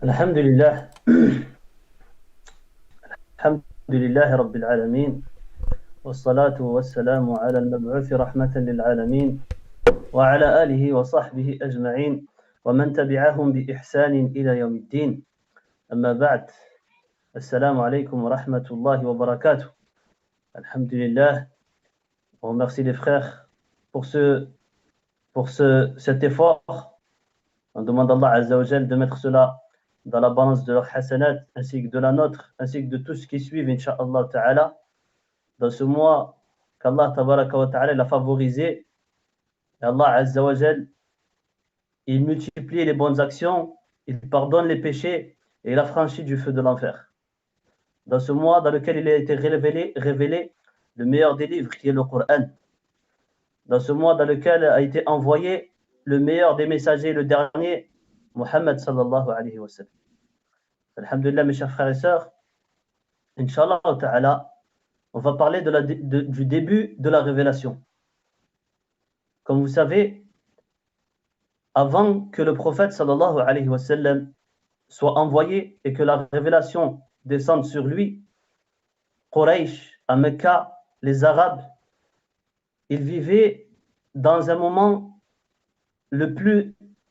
الحمد لله الحمد لله رب العالمين، والصلاة والسلام على المبعوث رحمة للعالمين وعلى آله وصحبه أجمعين ومن تبعهم بإحسان إلى يوم الدين. أما بعد، السلام عليكم ورحمة الله وبركاته. Alhamdulillah, on remercie les frères pour cet effort. On demande à Allah Azza wa Jal de mettre cela dans la balance de leur hasanat, ainsi que de la nôtre, ainsi que de tous ceux qui suivent, Inch'Allah Ta'ala, dans ce mois qu'Allah Tabaraka wa Ta'ala l'a favorisé. Et Allah Azza wa Jal, il multiplie les bonnes actions, il pardonne les péchés et il a franchi du feu de l'enfer. Dans ce mois dans lequel il a été révélé le meilleur des livres, qui est le Coran. Dans ce mois dans lequel a été envoyé le meilleur des messagers, le dernier, Muhammad sallallahu alayhi wa sallam. Alhamdulillah, mes chers frères et sœurs, Inch'Allah Ta'ala, on va parler du début de la révélation. Comme vous savez, avant que le prophète sallallahu alayhi wa sallam soit envoyé et que la révélation descende sur lui, Quraysh, à Mecca, les Arabes, ils vivaient dans un moment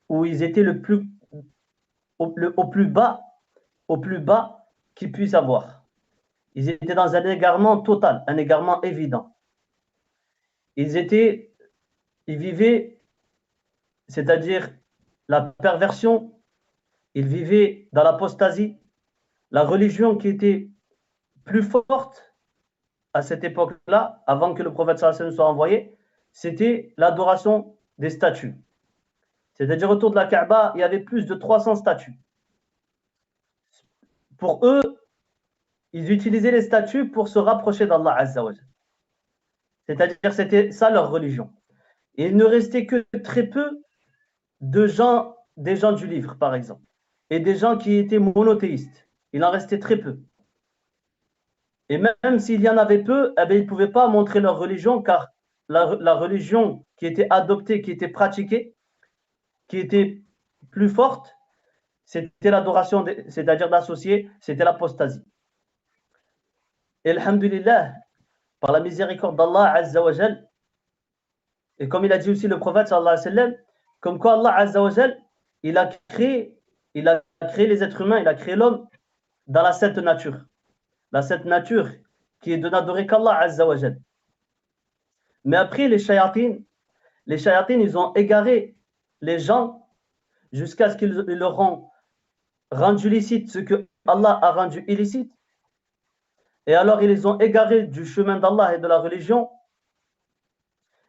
où ils étaient au plus bas qu'ils puissent avoir. Ils étaient dans un égarement total, un égarement évident. Ils vivaient, c'est-à-dire la perversion, ils vivaient dans l'apostasie, la religion qui était plus forte à cette époque-là, avant que le prophète sallallahu alayhi wa sallam soit envoyé, c'était l'adoration des statues. C'est-à-dire autour de la Kaaba, il y avait plus de 300 statues. Pour eux, ils utilisaient les statues pour se rapprocher d'Allah Azza wa Jalla. C'est-à-dire c'était ça leur religion. Et il ne restait que très peu des gens du livre, par exemple, et des gens qui étaient monothéistes. Il en restait très peu. Et même s'il y en avait peu, eh bien, ils ne pouvaient pas montrer leur religion, car la religion qui était adoptée, qui était pratiquée, qui était plus forte, c'était l'adoration, c'est-à-dire d'associer, c'était l'apostasie. Et alhamdulillah, par la miséricorde d'Allah Azza wa Jal, et comme il a dit aussi le prophète sallallahu alayhi wa sallam, comme quoi Allah Azza wa Jal, il a créé les êtres humains, il a créé l'homme dans la sainte nature. La sainte nature qui est de n'adorer qu'Allah Azza wa Jal. Mais après, les shayatines, ils ont égaré les gens jusqu'à ce qu'ils leur ont rendu licite ce que Allah a rendu illicite. Et alors, ils les ont égarés du chemin d'Allah et de la religion.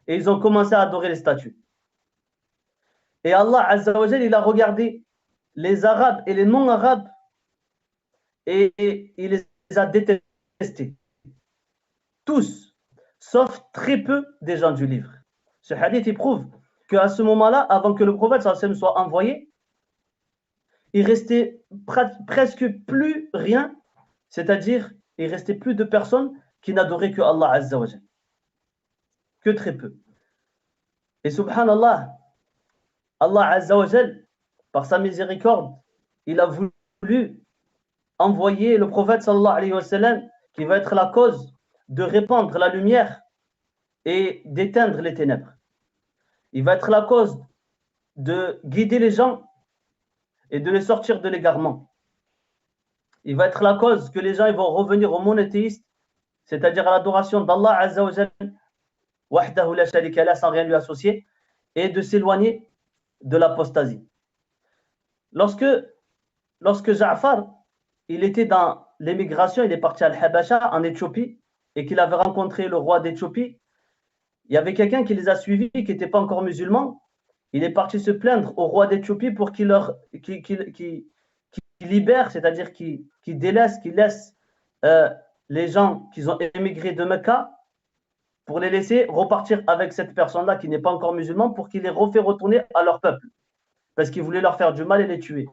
Et ils ont commencé à adorer les statues. Et Allah Azza wa Jal, il a regardé les Arabes et les non-Arabes et il les a détestés. Tous, sauf très peu des gens du livre. Ce hadith, il prouve qu'à ce moment-là, avant que le prophète sallallahu alayhi wa sallam soit envoyé, il restait presque plus rien, c'est-à-dire il restait plus de personnes qui n'adoraient que Allah Azza wa Jal. Que très peu. Et subhanallah, Allah Azza wa Jal, par sa miséricorde, il a voulu envoyer le prophète sallallahu alayhi wa sallam qui va être la cause de répandre la lumière et d'éteindre les ténèbres. Il va être la cause de guider les gens et de les sortir de l'égarement. Il va être la cause que les gens ils vont revenir au monothéisme, c'est-à-dire à l'adoration d'Allah Azza wa Jal, wahdahu la sharika lah, sans rien lui associer, et de s'éloigner de l'apostasie. Lorsque Ja'far, il était dans l'émigration, il est parti à Al-Habasha, en Éthiopie, et qu'il avait rencontré le roi d'Éthiopie, il y avait quelqu'un qui les a suivis, qui n'était pas encore musulman. Il est parti se plaindre au roi d'Éthiopie pour qu'il libère, c'est-à-dire qu'il laisse les gens qui ont émigré de Mecca pour les laisser repartir avec cette personne-là qui n'est pas encore musulman pour qu'il les refait retourner à leur peuple. Parce qu'il voulait leur faire du mal et les tuer.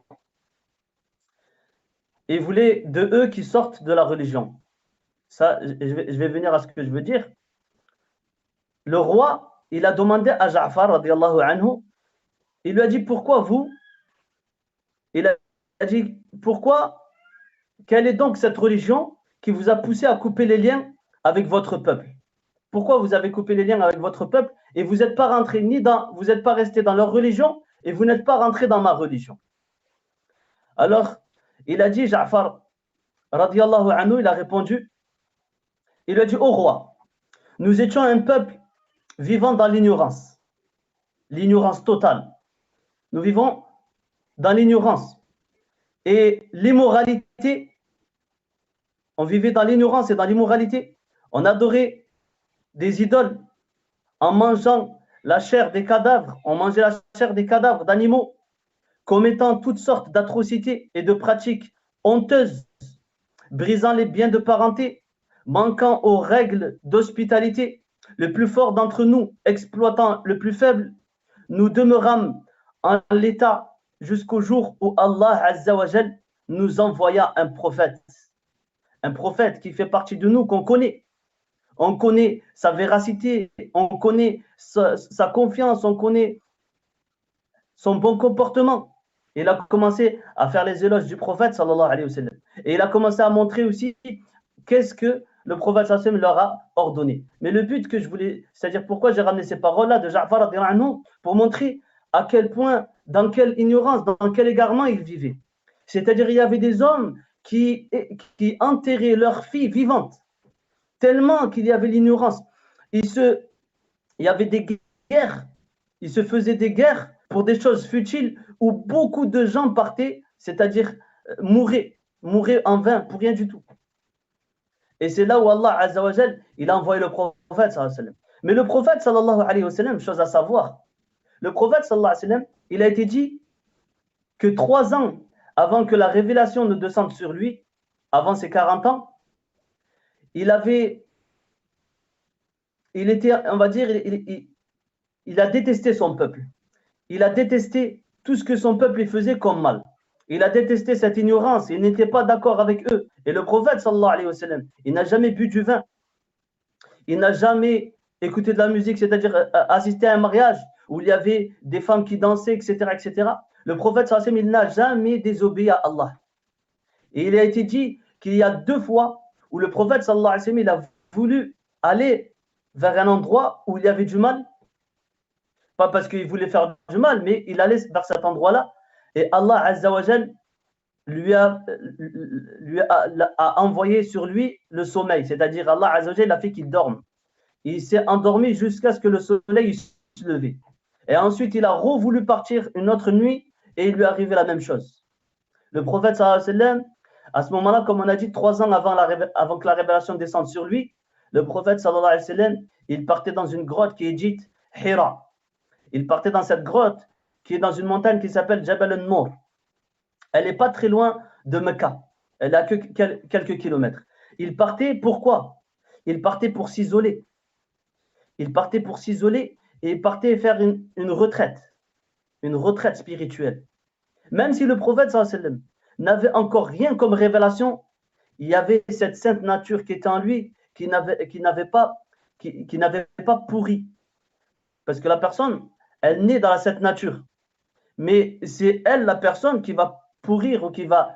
Et il voulait de eux qui sortent de la religion. Ça, je vais venir à ce que je veux dire. Le roi, il a demandé à Ja'far, radiallahu anhu, il lui a dit, pourquoi vous? Il a a dit, pourquoi, quelle est donc cette religion qui vous a poussé à couper les liens avec votre peuple? Pourquoi vous avez coupé les liens avec votre peuple et vous n'êtes pas rentré vous n'êtes pas resté dans leur religion et vous n'êtes pas rentré dans ma religion? Alors, il a dit, Ja'far, radiyallahu anhu, il a répondu, il a dit, ô roi, nous étions un peuple vivant dans l'ignorance totale. Nous vivons dans l'ignorance. Et l'immoralité, on vivait dans l'ignorance et dans l'immoralité. On adorait des idoles en mangeant la chair des cadavres. On mangeait la chair des cadavres d'animaux, commettant toutes sortes d'atrocités et de pratiques honteuses, brisant les biens de parenté, manquant aux règles d'hospitalité. Le plus fort d'entre nous, exploitant le plus faible, nous demeurâmes en l'état jusqu'au jour où Allah Azza wa Jal nous envoya un prophète qui fait partie de nous, qu'on connaît. On connaît sa véracité, on connaît sa confiance, on connaît son bon comportement. Il a commencé à faire les éloges du prophète sallallahu alayhi wa sallam. Et il a commencé à montrer aussi qu'est-ce que le prophète sallallahu alayhi wa sallam leur a ordonné. Mais le but que je voulais, c'est-à-dire pourquoi j'ai ramené ces paroles-là de Ja'far radiyallahu anhu, pour montrer à quel point, dans quelle ignorance, dans quel égarement ils vivaient. C'est-à-dire il y avait des hommes qui enterraient leurs filles vivantes, tellement qu'il y avait l'ignorance. Il y avait des guerres, il se faisait des guerres pour des choses futiles où beaucoup de gens partaient, c'est-à-dire mouraient en vain pour rien du tout. Et c'est là où Allah Azza wa Jal, il a envoyé le prophète sallallahu alayhi wa sallam. Mais le prophète sallallahu alayhi wa sallam, chose à savoir, le prophète sallallahu alayhi wa sallam, il a été dit que 3 ans avant que la révélation ne descende sur lui, avant ses 40 ans, il a détesté son peuple. Il a détesté tout ce que son peuple lui faisait comme mal. Il a détesté cette ignorance. Il n'était pas d'accord avec eux. Et le prophète, sallallahu alayhi wa sallam, il n'a jamais bu du vin. Il n'a jamais écouté de la musique, c'est-à-dire assisté à un mariage où il y avait des femmes qui dansaient, etc., etc. Le prophète, sallallahu alayhi wa sallam, il n'a jamais désobéi à Allah. Et il a été dit qu'il y a 2 fois où le prophète, sallallahu alayhi wa sallam, il a voulu aller vers un endroit où il y avait du mal. Pas parce qu'il voulait faire du mal, mais il allait vers cet endroit-là. Et Allah Azza wa Jal lui a envoyé sur lui le sommeil. C'est-à-dire Allah Azza wa Jal a fait qu'il dorme. Il s'est endormi jusqu'à ce que le soleil se levait. Et ensuite, il a voulu partir une autre nuit et il lui est arrivé la même chose. Le prophète sallallahu alayhi wa sallam, à ce moment-là, comme on a dit, 3 ans avant que la révélation descende sur lui, le prophète sallallahu alayhi wa sallam, il partait dans une grotte qui est dite Hira. Il partait dans cette grotte qui est dans une montagne qui s'appelle Jabal al-Nour. Elle n'est pas très loin de Mecca. Elle a que quelques kilomètres. Il partait pourquoi? Il partait pour s'isoler. Il partait pour s'isoler et il partait faire une retraite spirituelle. Même si le prophète sallallahu alayhi wa sallam n'avait encore rien comme révélation, il y avait cette sainte nature qui était en lui, qui n'avait pas pourri. Parce que la personne, elle naît dans la sainte nature. Mais c'est elle, la personne, qui va pourrir ou qui va,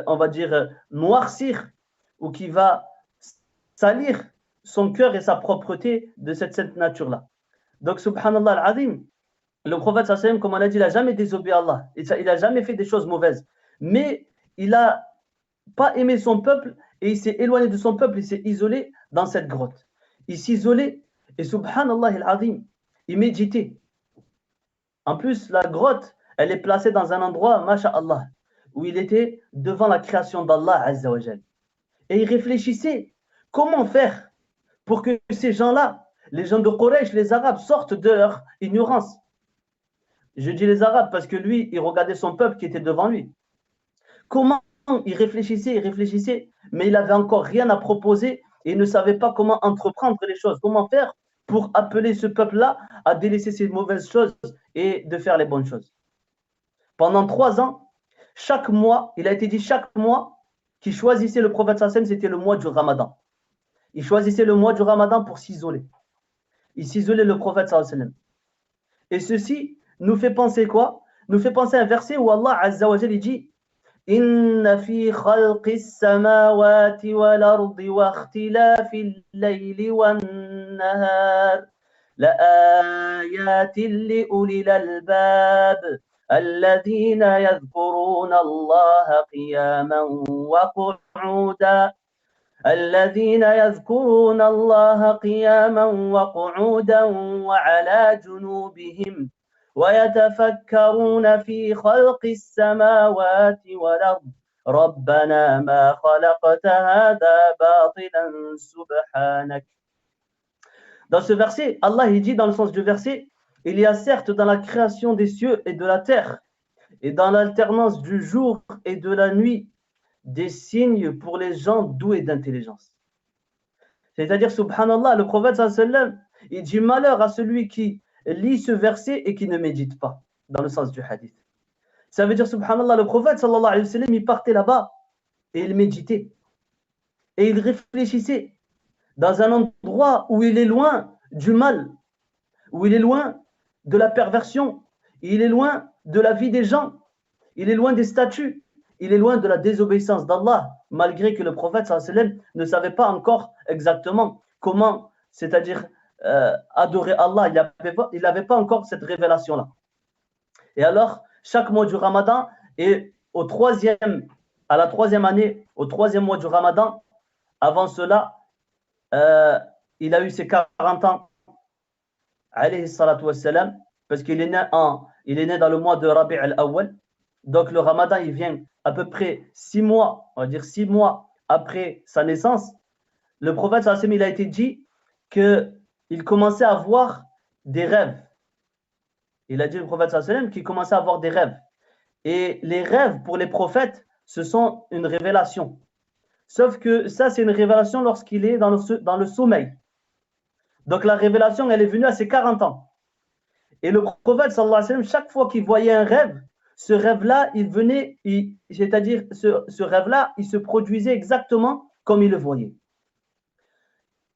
on va dire, noircir ou qui va salir son cœur et sa propreté de cette sainte nature-là. Donc, subhanallah al-azim, le prophète sallallahu alayhi wa sallam, comme on a dit, il n'a jamais désobéi à Allah. Il n'a jamais fait des choses mauvaises. Mais il n'a pas aimé son peuple et il s'est éloigné de son peuple, il s'est isolé dans cette grotte. Il s'isolait et subhanallah al-azim, il méditait. En plus, la grotte, elle est placée dans un endroit, masha'Allah, où il était devant la création d'Allah Azza wa Jal. Et il réfléchissait comment faire pour que ces gens-là, les gens de Quraysh, les Arabes, sortent de leur ignorance. Je dis les Arabes parce que lui, il regardait son peuple qui était devant lui. Comment il réfléchissait, mais il n'avait encore rien à proposer et il ne savait pas comment entreprendre les choses, comment faire pour appeler ce peuple-là à délaisser ces mauvaises choses et de faire les bonnes choses. Pendant 3 ans, chaque mois, il a été dit chaque mois qu'il choisissait le prophète sallallahu alayhi wa sallam, c'était le mois du Ramadan. Il choisissait le mois du Ramadan pour s'isoler. Il s'isolait le prophète sallallahu alayhi wa sallam. Et ceci nous fait penser quoi? Nous fait penser à un verset où Allah Azza wa Jalla dit إن في خلق السماوات والأرض واختلاف الليل والنهار لآيات لأولي الألباب الذين يذكرون الله قياما وقعودا وعلى جنوبهم ويتفكرون في خلق السماوات والأرض ربنا ما خلقت هذا باطلا سبحانك. Dans ce verset, Allah il dit dans le sens du verset, il y a certes dans la création des cieux et de la terre et dans l'alternance du jour et de la nuit des signes pour les gens doués d'intelligence. C'est-à-dire, subhanallah, le prophète sallallahu alayhi wa sallam, il dit malheur à celui qui lit ce verset et qui ne médite pas, dans le sens du hadith. Ça veut dire, subhanallah, le prophète sallallahu alayhi wa sallam, il partait là-bas et il méditait. Et il réfléchissait dans un endroit où il est loin du mal, où il est loin de la perversion, il est loin de la vie des gens, il est loin des statuts, il est loin de la désobéissance d'Allah, malgré que le prophète sallallahu alayhi wa sallam ne savait pas encore exactement comment, c'est-à-dire adorer Allah. Il n'avait pas encore cette révélation-là. Et alors, chaque mois du Ramadan, et à la troisième année, au troisième mois du Ramadan, avant cela, il a eu ses 40 ans, alayhi salatu wassalam, parce qu'il est né dans le mois de Rabi' al-Awwal. Donc le Ramadan, il vient à peu près 6 mois, on va dire 6 mois après sa naissance. Le prophète sallallahu alayhi wa sallam, il a été dit qu'il commençait à avoir des rêves. Il a dit, le prophète sallallahu alayhi wa sallam, qu'il commençait à avoir des rêves. Et les rêves, pour les prophètes, ce sont une révélation. Sauf que ça, c'est une révélation lorsqu'il est dans le sommeil. Donc la révélation, elle est venue à ses 40 ans. Et le prophète sallallahu alayhi wa sallam, chaque fois qu'il voyait un rêve, ce rêve-là, c'est-à-dire ce rêve-là, il se produisait exactement comme il le voyait.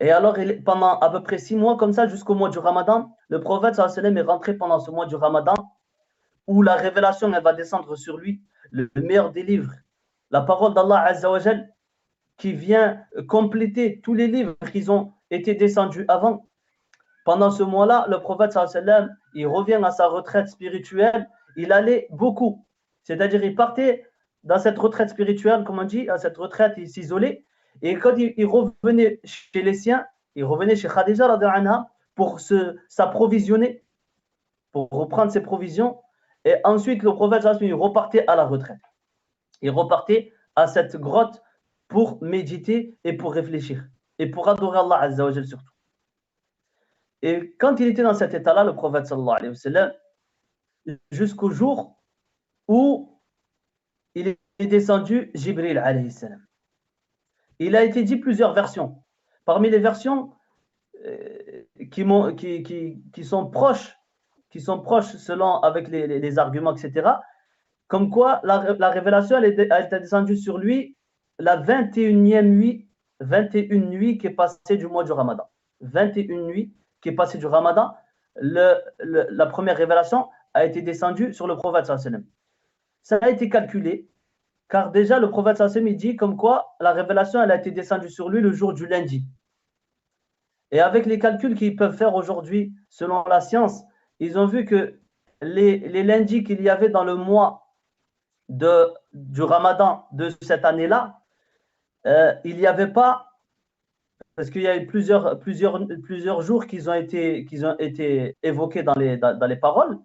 Et alors, pendant à peu près 6 mois comme ça, jusqu'au mois du Ramadan, le prophète sallallahu alayhi wa sallam est rentré pendant ce mois du Ramadan, où la révélation, elle va descendre sur lui, le meilleur des livres, la parole d'Allah Azza wa Jal, qui vient compléter tous les livres qui ont été descendus avant. Pendant ce mois-là, le prophète sallallahu alayhi wa sallam, il revient à sa retraite spirituelle. Il allait beaucoup, c'est-à-dire il partait dans cette retraite spirituelle, comme on dit, à cette retraite, il s'isolait. Et quand il revenait chez les siens, il revenait chez Khadija radhiyallahu anha pour s'approvisionner, pour reprendre ses provisions. Et ensuite, le prophète sallallahu alayhi wa sallam, il repartait à la retraite. Il repartait à cette grotte pour méditer et pour réfléchir et pour adorer Allah Azza wa Jal surtout. Et quand il était dans cet état-là, le prophète sallallahu alayhi wa sallam, jusqu'au jour où il est descendu Jibril alayhi salam. Il a été dit plusieurs versions. Parmi les versions qui sont proches selon avec les arguments, etc., comme quoi la révélation elle est descendue sur lui la 21e nuit, 21 nuits qui est passée du mois du Ramadan. 21 nuits qui est passée du Ramadan, la première révélation a été descendue sur le prophète sallallahu alayhi wa sallam. Ça a été calculé, car déjà le prophète sallallahu alayhi wa sallam dit comme quoi la révélation elle a été descendue sur lui le jour du lundi. Et avec les calculs qu'ils peuvent faire aujourd'hui, selon la science, ils ont vu que les lundis qu'il y avait dans le mois du Ramadan de cette année-là, il n'y avait pas, parce qu'il y a eu plusieurs jours qui ont été évoqués dans les paroles,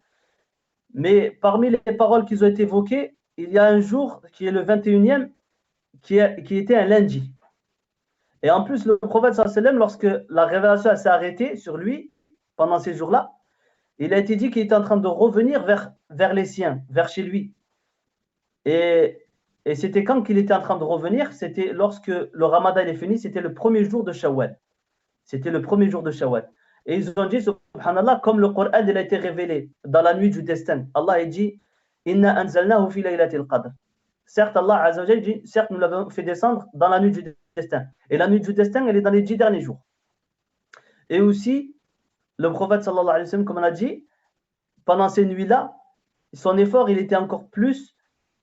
mais parmi les paroles qui ont été évoquées, il y a un jour qui est le 21e, qui était un lundi. Et en plus, le prophète sallallahu alayhi wa sallam, lorsque la révélation s'est arrêtée sur lui, pendant ces jours-là, il a été dit qu'il était en train de revenir vers les siens, vers chez lui. Et c'était quand qu'il était en train de revenir, c'était lorsque le Ramadan est fini, c'était le premier jour de Shawwal. C'était le premier jour de Shawwal. Et ils ont dit, subhanallah, comme le Coran il a été révélé dans la nuit du destin. Allah a dit, Inna anzalnahu fi laylatil qadr. Certes, Allah Azza wa Jalla dit, certes, nous l'avons fait descendre dans la nuit du destin. Et la nuit du destin, elle est dans les 10 derniers jours. Et aussi, le prophète sallallahu alayhi wa sallam, comme on a dit, pendant ces nuits-là, son effort, il était encore plus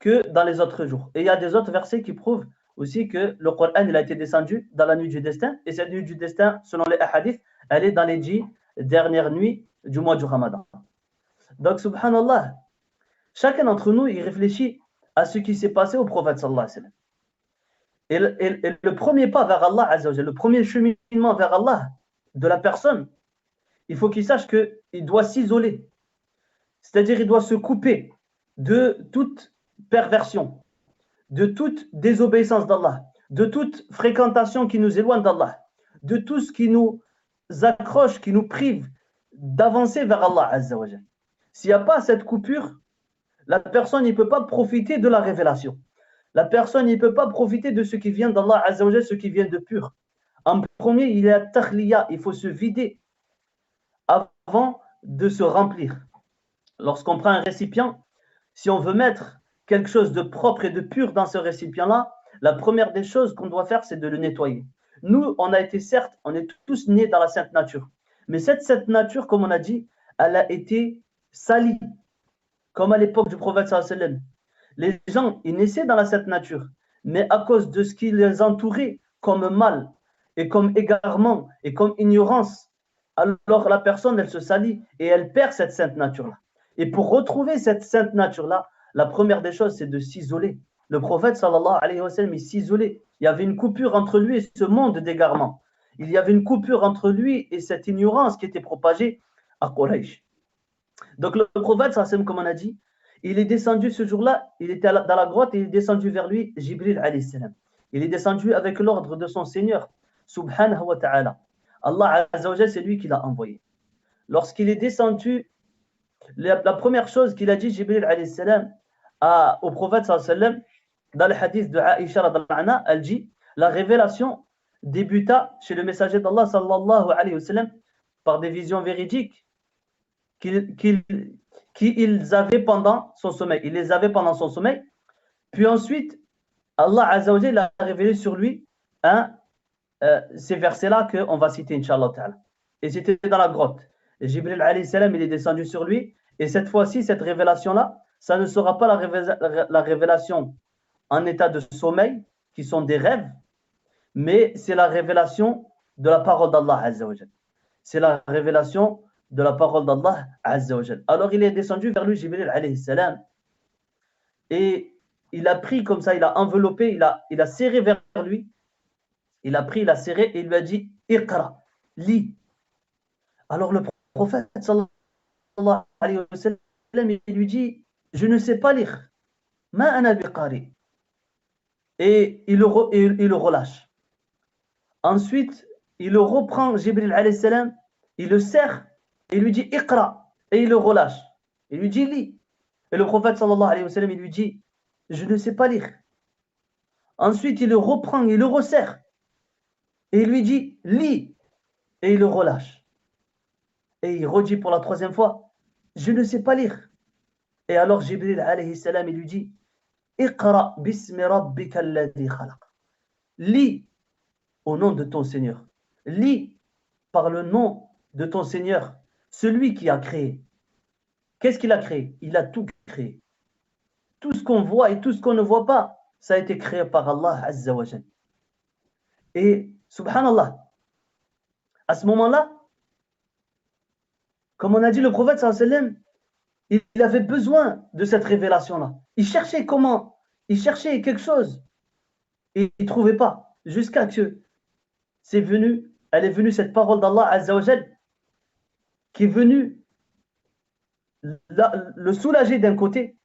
que dans les autres jours. Et il y a des autres versets qui prouvent aussi que le Coran il a été descendu dans la nuit du destin. Et cette nuit du destin, selon les hadiths, elle est dans les 10 dernières nuits du mois du Ramadan. Donc, subhanallah, chacun d'entre nous, il réfléchit à ce qui s'est passé au prophète sallallahu alayhi wa sallam. Et le premier pas vers Allah, Azza wa Jalla, le premier cheminement vers Allah de la personne, il faut qu'il sache qu'il doit s'isoler. C'est-à-dire il doit se couper de toute perversion, de toute désobéissance d'Allah, de toute fréquentation qui nous éloigne d'Allah, de tout ce qui nous accroche, qui nous prive d'avancer vers Allah Azza wa Jalla. S'il n'y a pas cette coupure, la personne ne peut pas profiter de la révélation. La personne ne peut pas profiter de ce qui vient d'Allah Azza wa Jalla, ce qui vient de pur. En premier, il y a takhliya, il faut se vider avant de se remplir. Lorsqu'on prend un récipient, si on veut mettre quelque chose de propre et de pur dans ce récipient-là, la première des choses qu'on doit faire, c'est de le nettoyer. Nous, on a été, certes, on est tous nés dans la sainte nature. Mais cette sainte nature, comme on a dit, elle a été salie. Comme à l'époque du prophète sallallahu alayhi wa sallam. Les gens, ils naissaient dans la sainte nature. Mais à cause de ce qui les entourait comme mal, et comme égarement, et comme ignorance, alors la personne, elle se salit et elle perd cette sainte nature-là. Et pour retrouver cette sainte nature-là, la première des choses, c'est de s'isoler. Le prophète, sallallahu alayhi wa sallam, il s'isolait. Il y avait une coupure entre lui et ce monde d'égarement. Il y avait une coupure entre lui et cette ignorance qui était propagée à Quraysh. Donc le prophète, sallallahu alayhi wa sallam, comme on a dit, il est descendu ce jour-là, il était dans la grotte et il est descendu vers lui, Jibril alayhi salam. Il est descendu avec l'ordre de son Seigneur, subhanahu wa ta'ala. Allah Azza wa Jalla, c'est lui qui l'a envoyé. Lorsqu'il est descendu, la première chose qu'il a dit, Jibril alayhi salam, au prophète sallallahu alayhi wa sallam, dans le hadith de Aïcha radhiyallahu anha, elle dit, la révélation débuta chez le messager d'Allah sallallahu alayhi wa sallam par des visions véridiques qu'ils avaient pendant son sommeil. Il les avait pendant son sommeil. Puis ensuite, Allah Azza wa Jalla a révélé sur lui ces versets-là qu'on va citer, Inch'Allah ta'ala. Et c'était dans la grotte. Et Jibril alayhi salam, il est descendu sur lui. Et cette fois-ci, cette révélation-là, ça ne sera pas la révélation en état de sommeil, qui sont des rêves, mais c'est la révélation de la parole d'Allah Azza wa Jalla. C'est la révélation de la parole d'Allah Azza wa Jalla. Alors il est descendu vers lui, Jibril alayhi salam, et il a pris comme ça, il a enveloppé, il a serré vers lui, il a pris, il a serré et il lui a dit Iqra, lis. Alors le prophète sallallahu alayhi wa sallam, il lui dit je ne sais pas lire. Ma ana biqari. Et il le relâche. Ensuite, il le reprend, Jibril alayhi salam, il le serre et il lui dit Iqra, et il le relâche. Il lui dit lis. Et le prophète sallallahu alayhi wa sallam, il lui dit je ne sais pas lire. Ensuite, il le reprend, il le resserre et il lui dit lis, et il le relâche. Et il redit pour la troisième fois je ne sais pas lire. Et alors Jibril alayhi salam, il lui dit Iqra bismi rabbika alladhi khalaq. Lis au nom de ton Seigneur. Lis par le nom de ton Seigneur, celui qui a créé. Qu'est-ce qu'il a créé? Il a tout créé. Tout ce qu'on voit et tout ce qu'on ne voit pas, ça a été créé par Allah Azza wa Jalla. Et subhanallah, à ce moment-là, comme on a dit, le prophète sallallahu alayhi wa sallam, il avait besoin de cette révélation-là. Il cherchait comment? Il cherchait quelque chose. Et il ne trouvait pas. Jusqu'à que elle est venue cette parole d'Allah Azza wa Jal, qui est venue le soulager d'un côté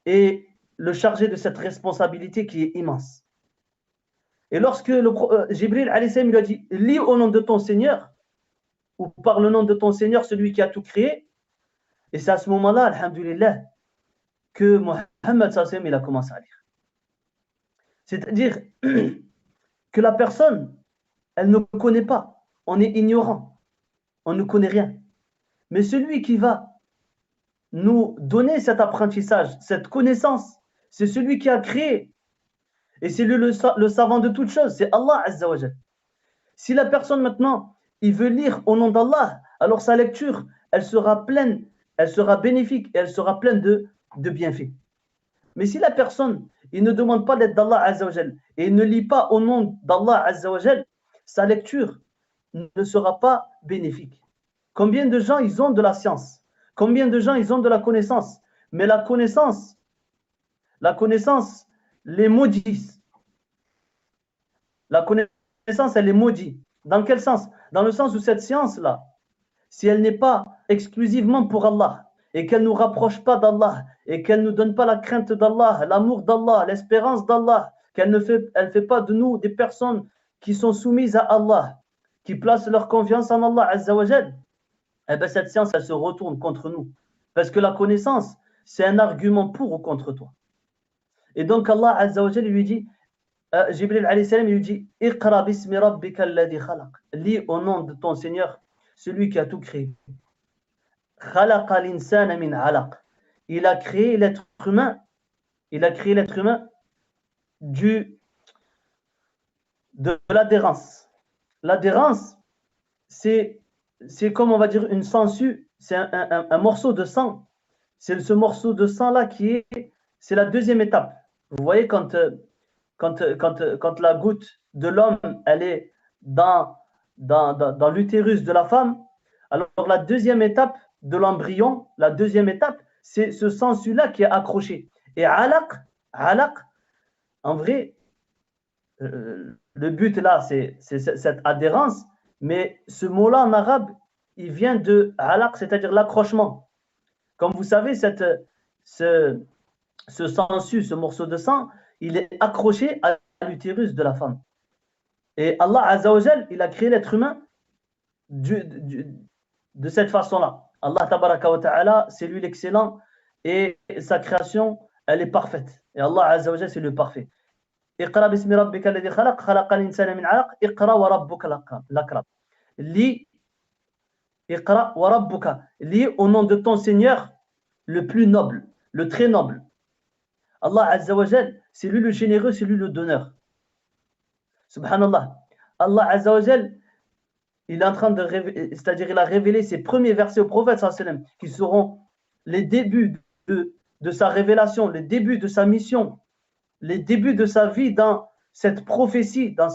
et le charger de cette responsabilité qui est immense. Et lorsque Jibril alayhi salam lui a dit lis au nom de ton Seigneur, ou par le nom de ton Seigneur, celui qui a tout créé, et c'est à ce moment-là, alhamdulillah, que Muhammad sallam, il a commencé à lire. C'est-à-dire que la personne, elle ne connaît pas. On est ignorant. On ne connaît rien. Mais celui qui va nous donner cet apprentissage, cette connaissance, c'est celui qui a créé. Et c'est lui le savant de toutes choses. C'est Allah Azza wa Jal. Si la personne maintenant, il veut lire au nom d'Allah, alors sa lecture, elle sera pleine, elle sera bénéfique et elle sera pleine de bienfaits. Mais si la personne, il ne demande pas l'aide d'Allah Azza wa Jal et il ne lit pas au nom d'Allah Azza wa Jal, sa lecture ne sera pas bénéfique. Combien de gens ils ont de la science? Combien de gens ils ont de la connaissance? Mais la connaissance, les maudit. La connaissance, elle est maudite. Dans quel sens? Dans le sens où cette science-là, si elle n'est pas exclusivement pour Allah et qu'elle ne nous rapproche pas d'Allah et qu'elle ne nous donne pas la crainte d'Allah, l'amour d'Allah, l'espérance d'Allah, qu'elle ne fait pas de nous des personnes qui sont soumises à Allah, qui placent leur confiance en Allah Azza wa Jal, eh bien cette science, elle se retourne contre nous. Parce que la connaissance, c'est un argument pour ou contre toi. Et donc Allah Azza wa Jal lui dit, Jibril alayhi salam, il lui dit, Iqra bismi rabbika alladhi khalaq. Lis au nom de ton Seigneur, celui qui a tout créé. Khalaqa l'insana min alaq. Il a créé l'être humain. Il a créé l'être humain de l'adhérence. L'adhérence, c'est comme on va dire une sangsue, c'est un morceau de sang. C'est ce morceau de sang-là c'est la deuxième étape. Vous voyez quand la goutte de l'homme, elle est dans l'utérus de la femme, alors la deuxième étape de l'embryon, la deuxième étape, c'est ce sensu-là qui est accroché. Et alaq, en vrai, le but là, c'est cette adhérence, mais ce mot-là en arabe, il vient de alaq, c'est-à-dire l'accrochement. Comme vous savez, ce sensu, ce morceau de sang, il est accroché à l'utérus de la femme. Et Allah Azza wa Jal, il a créé l'être humain de cette façon-là. Allah Tabaraka wa Ta'ala, c'est lui l'excellent et sa création, elle est parfaite. Et Allah Azza wa Jal, c'est le parfait. Iqra bismi rabbika alladhi khalaq, khalaqa l'insana min 'alaq, iqra wa rabbuka l'akram. Lis, iqra wa rabbuka. Lis au nom de ton Seigneur, le plus noble, le très noble. Allah Azza wa Jal, c'est lui le généreux, c'est lui le donneur. Subhanallah. Allah Azza wa Jal, il est en train de révéler, c'est-à-dire il a révélé ses premiers versets au prophète sallam, qui seront les débuts de sa révélation, les débuts de sa mission, les débuts de sa vie dans cette prophétie, dans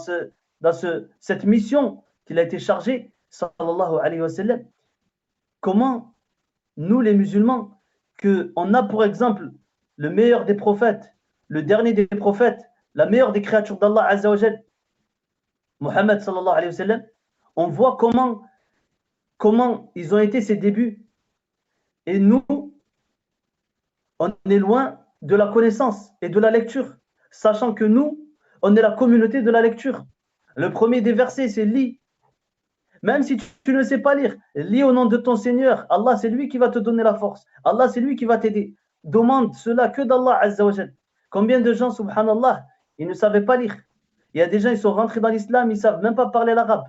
cette mission qu'il a été chargé, sallallahu alayhi wa sallam. Comment nous les musulmans, qu'on a pour exemple le meilleur des prophètes, le dernier des prophètes, la meilleure des créatures d'Allah Azza wa Jal, Muhammad sallallahu alayhi wa sallam, on voit comment ils ont été ses débuts. Et nous, on est loin de la connaissance et de la lecture, sachant que nous, on est la communauté de la lecture. Le premier des versets, c'est lis. Même si tu ne sais pas lire, lis au nom de ton Seigneur. Allah, c'est lui qui va te donner la force. Allah, c'est lui qui va t'aider. Demande cela que d'Allah Azza wa Jal. Combien de gens, subhanallah, ils ne savaient pas lire. Il y a des gens, ils sont rentrés dans l'islam, ils ne savent même pas parler l'arabe.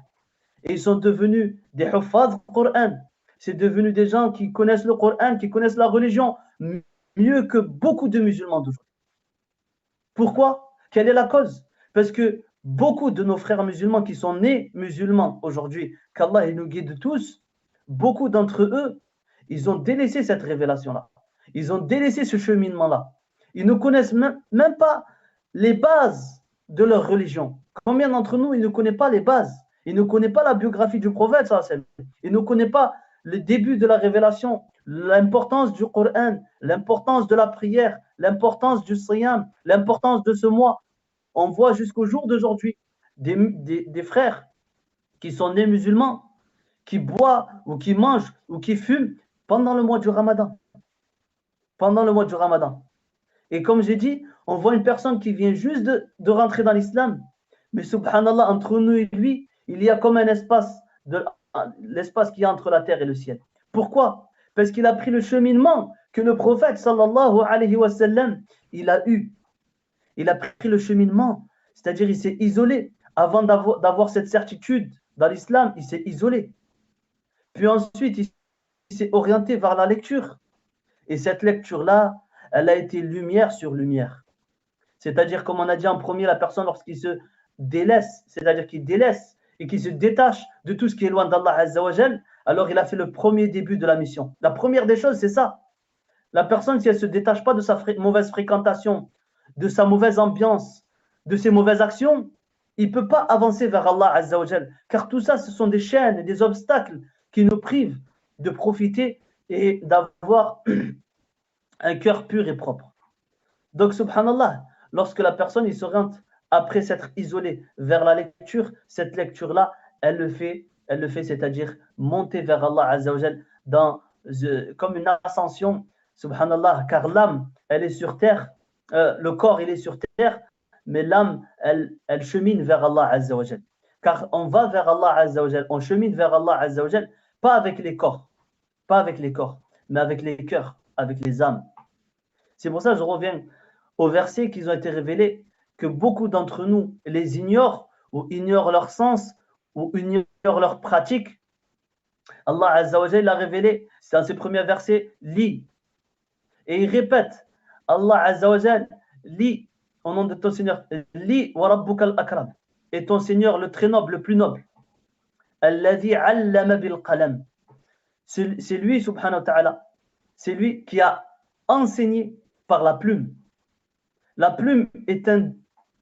Et ils sont devenus des huffaz du Coran. C'est devenu des gens qui connaissent le Coran, qui connaissent la religion mieux que beaucoup de musulmans d'aujourd'hui. Pourquoi? Quelle est la cause? Parce que beaucoup de nos frères musulmans qui sont nés musulmans aujourd'hui, qu'Allah nous guide tous, beaucoup d'entre eux, ils ont délaissé cette révélation-là. Ils ont délaissé ce cheminement-là. Ils ne connaissent même pas les bases de leur religion. Combien d'entre nous, ils ne connaissent pas les bases? Ils ne connaissent pas la biographie du prophète. Ils ne connaissent pas le début de la révélation, l'importance du Coran, l'importance de la prière, l'importance du siyam, l'importance de ce mois. On voit jusqu'au jour d'aujourd'hui des frères qui sont nés musulmans, qui boivent ou qui mangent ou qui fument pendant le mois du Ramadan. Pendant le mois du Ramadan. Et comme j'ai dit, on voit une personne qui vient juste de rentrer dans l'islam, mais subhanallah, entre nous et lui, il y a comme un espace, l'espace qu'il y a entre la terre et le ciel. Pourquoi? Parce qu'il a pris le cheminement que le prophète sallallahu alayhi wa sallam, il a eu. Il a pris le cheminement, c'est-à-dire il s'est isolé. Avant d'avoir cette certitude dans l'islam, il s'est isolé. Puis ensuite, il s'est orienté vers la lecture. Et cette lecture-là, elle a été lumière sur lumière. C'est-à-dire, comme on a dit en premier, la personne lorsqu'il se délaisse, c'est-à-dire qu'il délaisse et qu'il se détache de tout ce qui est loin d'Allah Azza wa Jal, alors il a fait le premier début de la mission. La première des choses, c'est ça. La personne, si elle ne se détache pas de sa mauvaise fréquentation, de sa mauvaise ambiance, de ses mauvaises actions, il ne peut pas avancer vers Allah Azza wa Jal. Car tout ça, ce sont des chaînes et des obstacles qui nous privent de profiter et d'avoir un cœur pur et propre. Donc, subhanallah, lorsque la personne il s'oriente après s'être isolée vers la lecture, cette lecture-là, elle le fait, c'est-à-dire monter vers Allah Azza wa Jal comme une ascension, subhanallah, car l'âme, elle est sur terre, le corps, il est sur terre, mais l'âme, elle chemine vers Allah Azza wa Jal. Car on va vers Allah Azza wa Jal, on chemine vers Allah Azza wa Jal, pas avec les corps, mais avec les cœurs, avec les âmes. C'est pour ça que je reviens aux versets qui ont été révélés, que beaucoup d'entre nous les ignorent, ou ignorent leur sens, ou ignorent leur pratique. Allah Azza wa Jalla l'a révélé, c'est dans ses premiers versets, lis. Et il répète, Allah Azza wa Jalla, lis au nom de ton Seigneur, lis wa rabbukal akram, et ton Seigneur le très noble, le plus noble. Alladhi allama bil qalam. C'est lui, subhanahu wa ta'ala, c'est lui qui a enseigné par la plume. La plume est un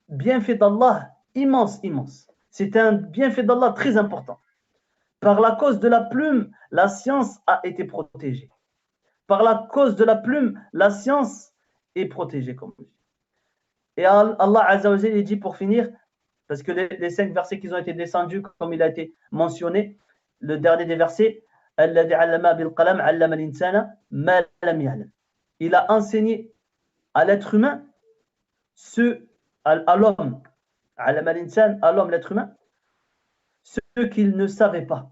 bienfait d'Allah immense, immense. C'est un bienfait d'Allah très important. Par la cause de la plume, la science a été protégée. Par la cause de la plume, la science est protégée, comme on dit. Et Allah Azza wa Jalla dit pour finir, parce que les 5 versets qui ont été descendus, comme il a été mentionné, le dernier des versets, Alladhi allama bil qalam allama l'insana ma lam ya'lam. Il a enseigné à l'être humain à l'homme, à l'homme, l'être humain, ce qu'il ne savait pas.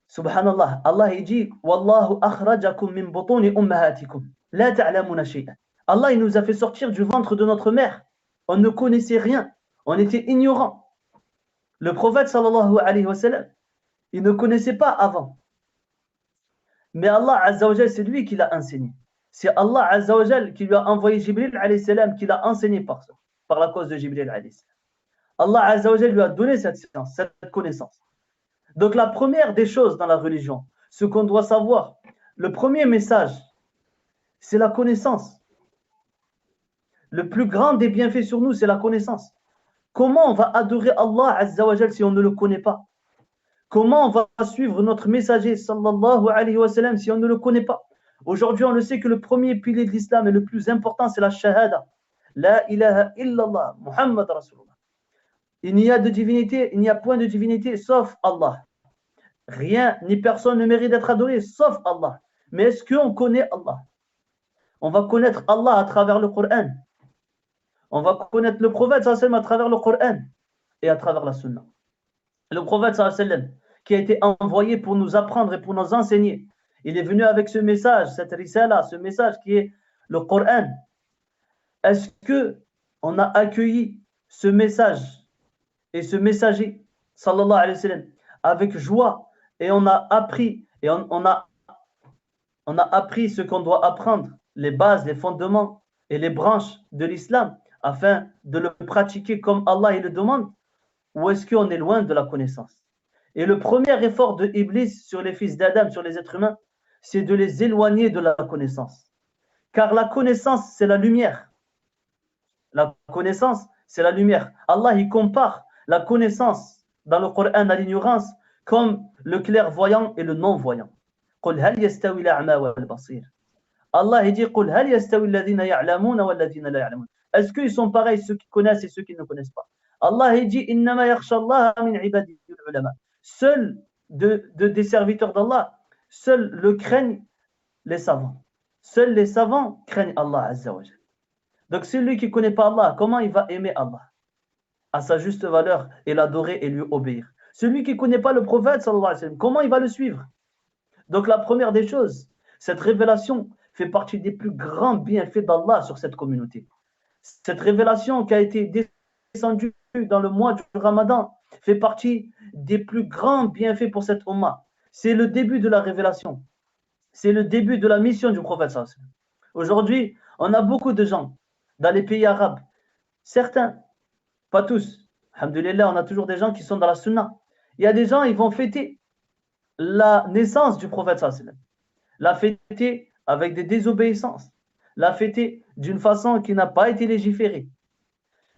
Subhanallah, Allah il dit Wallahu akhrajakum min butuni ummahatikum la ta'lamuna shay'an. Allah il nous a fait sortir du ventre de notre mère. On ne connaissait rien, on était ignorants. Le prophète sallallahu alayhi wa sallam, il ne connaissait pas avant. Mais Allah Azza wa Jal, c'est lui qui l'a enseigné. C'est Allah Azza wa Jal qui lui a envoyé Jibril alayhi salam, qui l'a enseigné par la cause de Jibril alayhi salam. Allah Azza wa Jal lui a donné cette science, cette connaissance. Donc la première des choses dans la religion, ce qu'on doit savoir, le premier message, c'est la connaissance. Le plus grand des bienfaits sur nous, c'est la connaissance. Comment on va adorer Allah Azza wa Jal si on ne le connaît pas? Comment on va suivre notre messager sallallahu alayhi wa sallam si on ne le connaît pas? Aujourd'hui, on le sait que le premier pilier de l'islam et le plus important, c'est la shahada. La ilaha illallah, Muhammad Rasulullah. Il n'y a de divinité, il n'y a point de divinité sauf Allah. Rien ni personne ne mérite d'être adoré sauf Allah. Mais est-ce qu'on connaît Allah? On va connaître Allah à travers le Coran. On va connaître le prophète sallallahu alayhi wa sallam à travers le Coran et à travers la sunna. Le prophète sallallahu alayhi wa sallam qui a été envoyé pour nous apprendre et pour nous enseigner. Il est venu avec ce message, cette risala, ce message qui est le Coran. Est-ce qu'on a accueilli ce message et ce messager, sallallahu alayhi wa sallam, avec joie et on a appris et on a appris ce qu'on doit apprendre, les bases, les fondements et les branches de l'islam afin de le pratiquer comme Allah il le demande, ou est-ce qu'on est loin de la connaissance? Et le premier effort de Iblis sur les fils d'Adam, sur les êtres humains, c'est de les éloigner de la connaissance. Car la connaissance, c'est la lumière. La connaissance, c'est la lumière. Allah, il compare la connaissance dans le Coran à l'ignorance comme le clairvoyant et le non-voyant. قُلْ هَلْ يَسْتَوِي الْأَعْمَى وَالْبَصِيرُ. Allah, il dit قُلْ هَلْ يَسْتَوِي الَّذِينَ يَعْلَمُونَ وَالَّذِينَ لَا يَعْلَمُونَ. Est-ce qu'ils sont pareils, ceux qui connaissent et ceux qui ne connaissent pas? Allah, il dit إِنَّمَا يَخْشَى اللَّهَ مِنْ عِبَادِهِ الْعُلَمَاء. Seuls des serviteurs d'Allah, seuls le craignent les savants. Seuls les savants craignent Allah Azza wa Jalla. Donc celui qui ne connaît pas Allah, comment il va aimer Allah à sa juste valeur et l'adorer et lui obéir? Celui qui ne connaît pas le prophète, sallallahu alayhi wa sallam, comment il va le suivre? Donc la première des choses, cette révélation fait partie des plus grands bienfaits d'Allah sur cette communauté. Cette révélation qui a été descendue dans le mois du Ramadan fait partie des plus grands bienfaits pour cette Ummah. C'est le début de la révélation. C'est le début de la mission du prophète sallallahu alayhi wa sallam. Aujourd'hui, on a beaucoup de gens dans les pays arabes. Certains, pas tous. Alhamdulillah, on a toujours des gens qui sont dans la sunna. Il y a des gens, ils vont fêter la naissance du prophète sallallahu alayhi wa sallam, l'a fêté avec des désobéissances, l'a fêté d'une façon qui n'a pas été légiférée.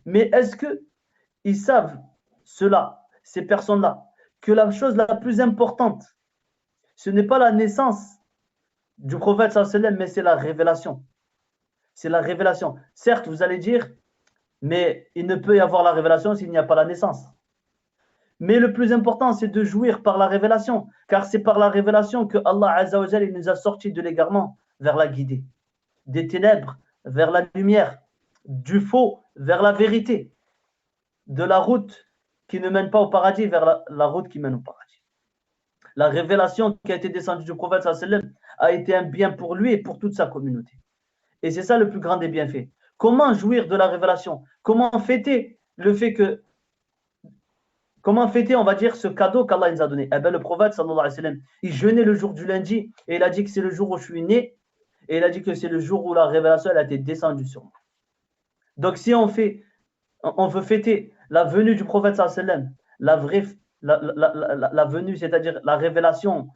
Mais est-ce qu'ils savent, cela, ces personnes-là, que la chose la plus importante, ce n'est pas la naissance du prophète sallallahu alayhi wa sallam, mais c'est la révélation. C'est la révélation. Certes, vous allez dire, mais il ne peut y avoir la révélation s'il n'y a pas la naissance. Mais le plus important, c'est de jouir par la révélation, car c'est par la révélation que Allah Azza wa Jalla nous a sortis de l'égarement vers la guidée, des ténèbres vers la lumière, du faux vers la vérité, de la route qui ne mène pas au paradis vers la route qui mène au paradis. La révélation qui a été descendue du prophète sallallahu alayhi wa sallam a été un bien pour lui et pour toute sa communauté. Et c'est ça le plus grand des bienfaits. Comment jouir de la révélation? Comment fêter le fait que Comment fêter, on va dire, ce cadeau qu'Allah nous a donné? Eh bien, le prophète, sallallahu alayhi wa sallam, il jeûnait le jour du lundi et il a dit que c'est le jour où je suis né et il a dit que c'est le jour où la révélation elle a été descendue sur moi. Donc, si on veut fêter la venue du prophète, sallallahu alayhi wa sallam, la venue, c'est-à-dire la révélation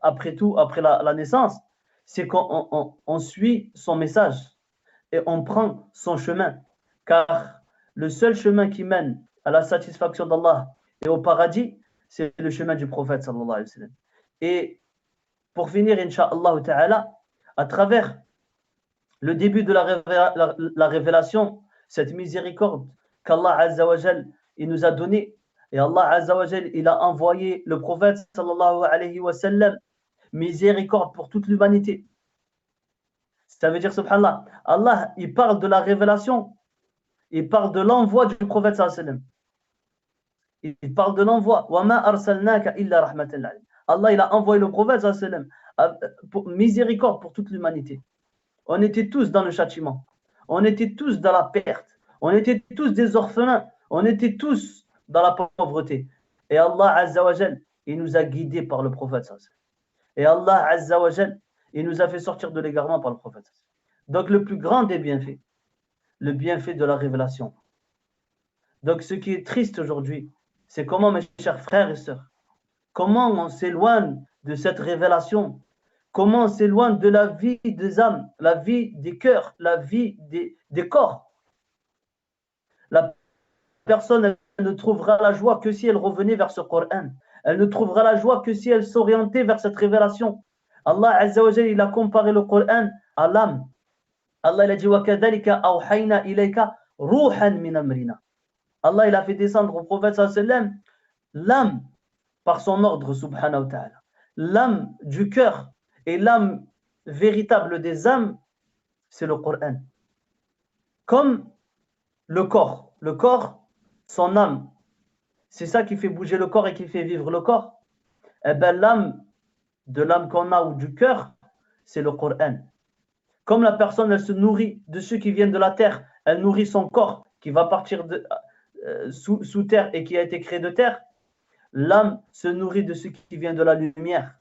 après tout, après la naissance, c'est qu'on suit son message et on prend son chemin. Car le seul chemin qui mène à la satisfaction d'Allah et au paradis, c'est le chemin du prophète sallallahu alayhi wa sallam. Et pour finir, incha'Allah ta'ala, à travers le début de la révélation, cette miséricorde qu'Allah Azza wa Jal, il nous a donnée, et Allah Azza wa Jal, il a envoyé le prophète sallallahu alayhi wa sallam, miséricorde pour toute l'humanité. Ça veut dire, subhanallah, Allah, il parle de la révélation, il parle de l'envoi du prophète sallallahu alayhi wa sallam. Il parle de l'envoi. Allah, il a envoyé le prophète sallallahu alayhi wa sallam pour miséricorde pour toute l'humanité. On était tous dans le châtiment. On était tous dans la perte. On était tous des orphelins. On était tous dans la pauvreté. Et Allah Azza wa Jal, il nous a guidés par le prophète sallallahu alayhi wa sallam. Et Allah Azza wa Jal, il nous a fait sortir de l'égarement par le prophète. Donc le plus grand des bienfaits, le bienfait de la révélation. Donc ce qui est triste aujourd'hui, c'est comment, mes chers frères et sœurs, comment on s'éloigne de cette révélation, comment on s'éloigne de la vie des âmes, la vie des cœurs, la vie des corps. La personne elle ne trouvera la joie que si elle revenait vers ce Coran. Elle ne trouvera la joie que si elle s'orientait vers cette révélation. Allah Azza wa Jalla, il a comparé le Coran à l'âme. Allah il a dit وَكَذَلِكَ أَوْحَيْنَا إِلَيْكَ رُوحًا مِنْ أَمْرِنَا. Allah il a fait descendre au prophète sallallahu alayhi wa sallam l'âme par son ordre subhanahu wa ta'ala. L'âme du cœur et l'âme véritable des âmes, c'est le Coran. Comme le corps, son âme, c'est ça qui fait bouger le corps et qui fait vivre le corps. Eh bien l'âme qu'on a ou du cœur, c'est le Coran. Comme la personne, elle se nourrit de ceux qui viennent de la terre, elle nourrit son corps qui va partir sous terre et qui a été créé de terre, l'âme se nourrit de ce qui vient de la lumière.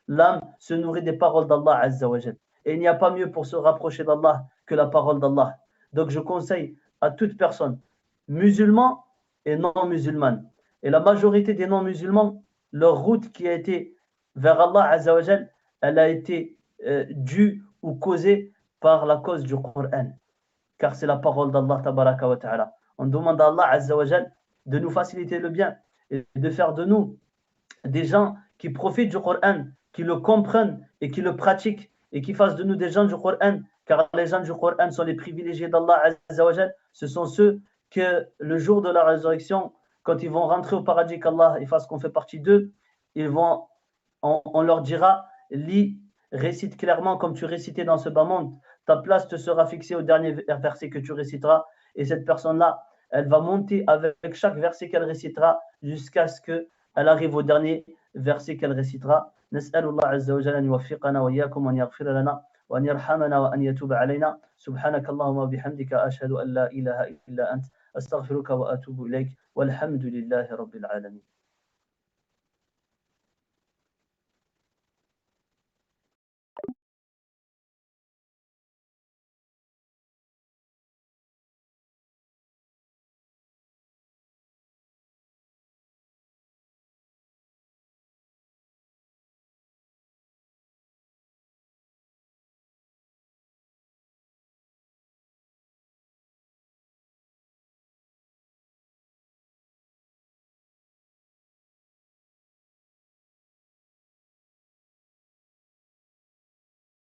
L'âme se nourrit des paroles d'Allah Azza wa Jal. Et il n'y a pas mieux pour se rapprocher d'Allah que la parole d'Allah. Donc je conseille à toute personne, musulman et non musulmane. Et la majorité des non-musulmans, leur route qui a été vers Allah Azza wa Jal, elle a été due ou causée par la cause du Coran. Car c'est la parole d'Allah tabaraka wa ta'ala. On demande à Allah Azza wa Jal de nous faciliter le bien et de faire de nous des gens qui profitent du Coran, qui le comprennent et qui le pratiquent et qui fassent de nous des gens du Coran, car les gens du Coran sont les privilégiés d'Allah Azza wa Jal. Ce sont ceux que le jour de la résurrection, quand ils vont rentrer au paradis, qu'Allah il fasse qu'on fait partie d'eux, on leur dira, lis, récite clairement comme tu récitais dans ce bas monde, ta place te sera fixée au dernier verset que tu réciteras, et cette personne-là, elle va monter avec chaque verset qu'elle récitera jusqu'à ce qu'elle arrive au dernier verset qu'elle récitera. نسأل الله عز وجل أن يوفقنا وإياكم وأن يغفر لنا وأن يرحمنا وأن يتوب علينا. سبحانك اللهم وبحمدك أشهد أن لا إله إلا أنت أستغفرك وأتوب إليك والحمد لله رب العالمين.